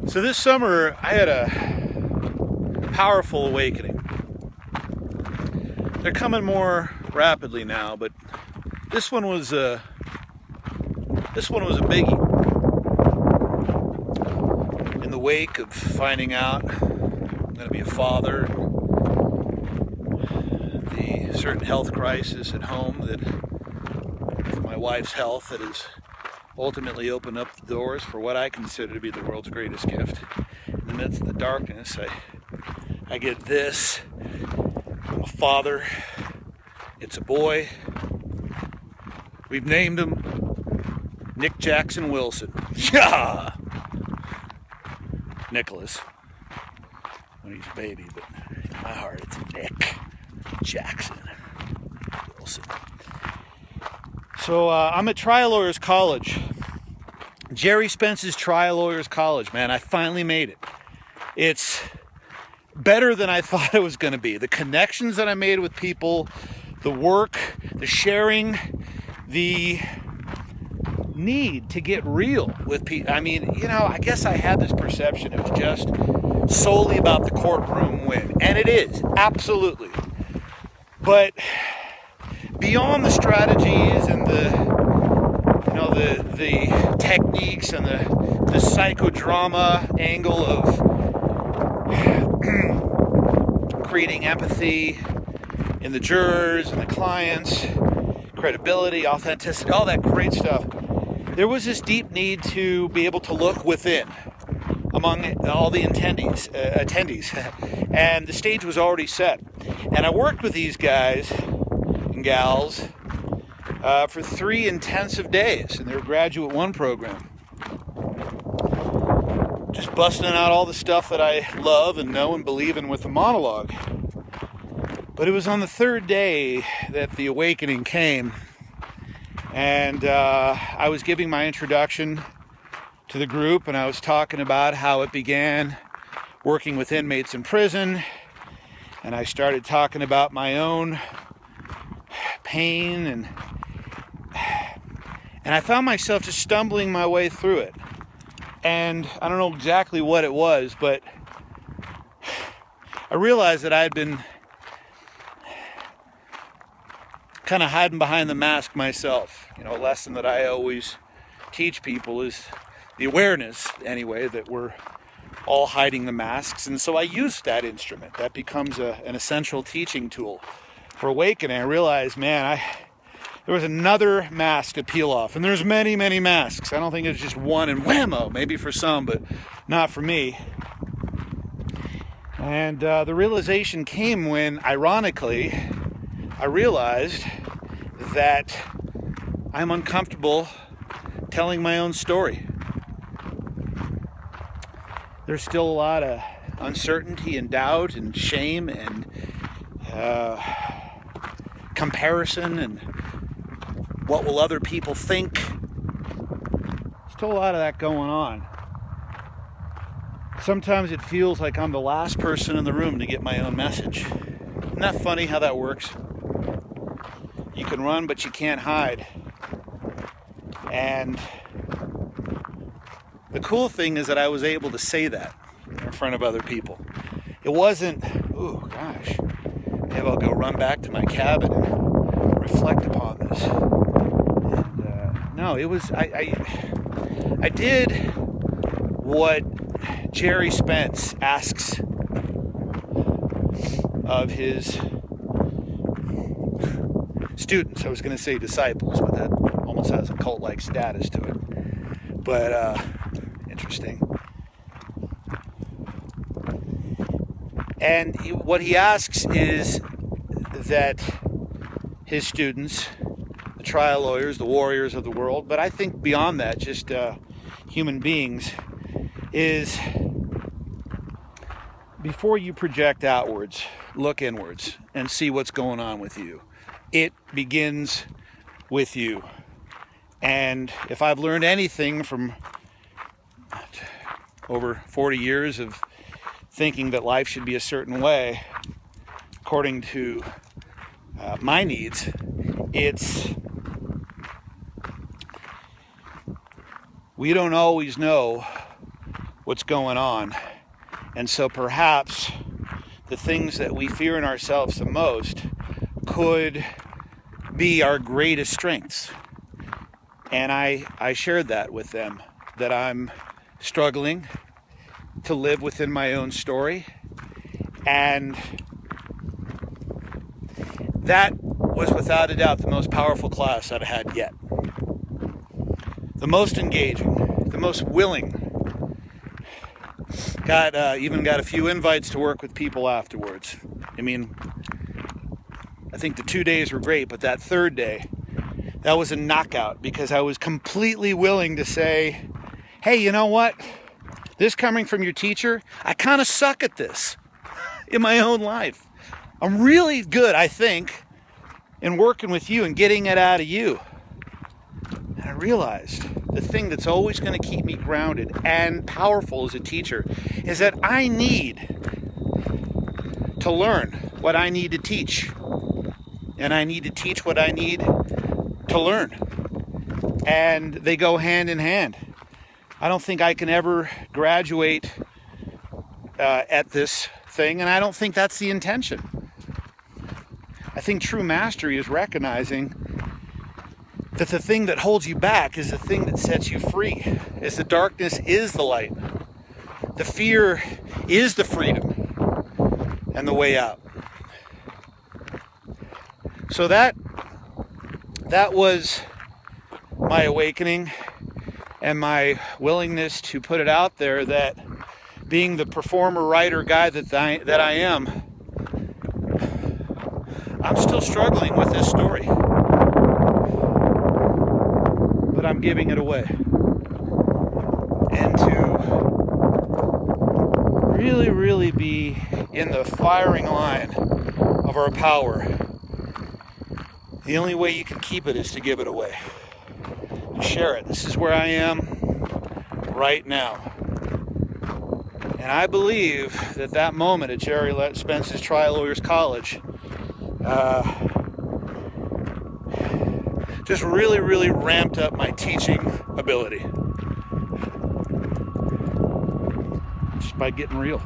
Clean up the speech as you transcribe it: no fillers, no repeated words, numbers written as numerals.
So this summer, I had a powerful awakening. They're coming more rapidly now, but this one was a biggie. In the wake of finding out I'm going to be a father, the certain health crisis at home that for my wife's health that has ultimately opened up the doors for what I consider to be the world's greatest gift. In the midst of the darkness, I get this. I'm a father. It's a boy. We've named him Nick Jackson Wilson. Yeah! Nicholas. When he's a baby, but in my heart it's Nick Jackson Wilson. So I'm at Trial Lawyers College. Gerry Spence's Trial Lawyers College, man. I finally made it. It's better than I thought it was going to be. The connections that I made with people, the work, the sharing, the need to get real with people. I mean, I guess I had this perception it was just solely about the courtroom win. And it is, absolutely. But beyond the strategies and the techniques and the psychodrama angle of creating empathy in the jurors and the clients, credibility, authenticity, all that great stuff, there was this deep need to be able to look within among all the attendees, and the stage was already set. And I worked with these guys and gals for 3 intensive days in their Graduate 1 program. Just busting out all the stuff that I love and know and believe in with the monologue. But it was on the 3rd day that the awakening came, and I was giving my introduction to the group, and I was talking about how it began working with inmates in prison, and I started talking about my own pain, and I found myself just stumbling my way through it. And I don't know exactly what it was, but I realized that I had been kind of hiding behind the mask myself. A lesson that I always teach people is the awareness, anyway, that we're all hiding the masks. And so I used that instrument. That becomes an essential teaching tool for awakening. I realized, man, there was another mask to peel off. And there's many, many masks. I don't think it's just one and whammo. Maybe for some, but not for me. And the realization came when, ironically, I realized that I'm uncomfortable telling my own story. There's still a lot of uncertainty and doubt and shame and comparison and what will other people think. Still a lot of that going on. Sometimes it feels like I'm the last person in the room to get my own message. Isn't that funny how that works? You can run, but you can't hide. And the cool thing is that I was able to say that in front of other people. It wasn't, oh gosh, maybe I'll go run back to my cabin and reflect upon this. And, no, it was, I did what Gerry Spence asks of his students. I was going to say disciples, but that almost has a cult-like status to it. But interesting. And what he asks is that his students, the trial lawyers, the warriors of the world, but I think beyond that, just human beings, is before you project outwards, look inwards and see what's going on with you. It begins with you. And if I've learned anything from over 40 years of thinking that life should be a certain way, according to my needs, it's we don't always know what's going on. And so perhaps the things that we fear in ourselves the most could be our greatest strengths. And I shared that with them, that I'm struggling to live within my own story. And that was without a doubt the most powerful class I've had yet. The most engaging, the most willing. Even got a few invites to work with people afterwards. I mean, I think the 2 days were great, but that third day, that was a knockout, because I was completely willing to say, hey, you know what? This coming from your teacher, I kind of suck at this in my own life. I'm really good, I think, in working with you and getting it out of you. And I realized the thing that's always going to keep me grounded and powerful as a teacher is that I need to learn what I need to teach. And I need to teach what I need to learn. And they go hand in hand. I don't think I can ever graduate at this thing, and I don't think that's the intention. I think true mastery is recognizing that the thing that holds you back is the thing that sets you free. Is the darkness is the light. The fear is the freedom and the way out. So that was my awakening and my willingness to put it out there, that being the performer, writer, guy that I am, I'm still struggling with this story. But I'm giving it away. And to really, really be in the firing line of our power, the only way you can keep it is to give it away. Share it. This is where I am right now. And I believe that moment at Gerry Spence's Trial Lawyers College just really, really ramped up my teaching ability. Just by getting real.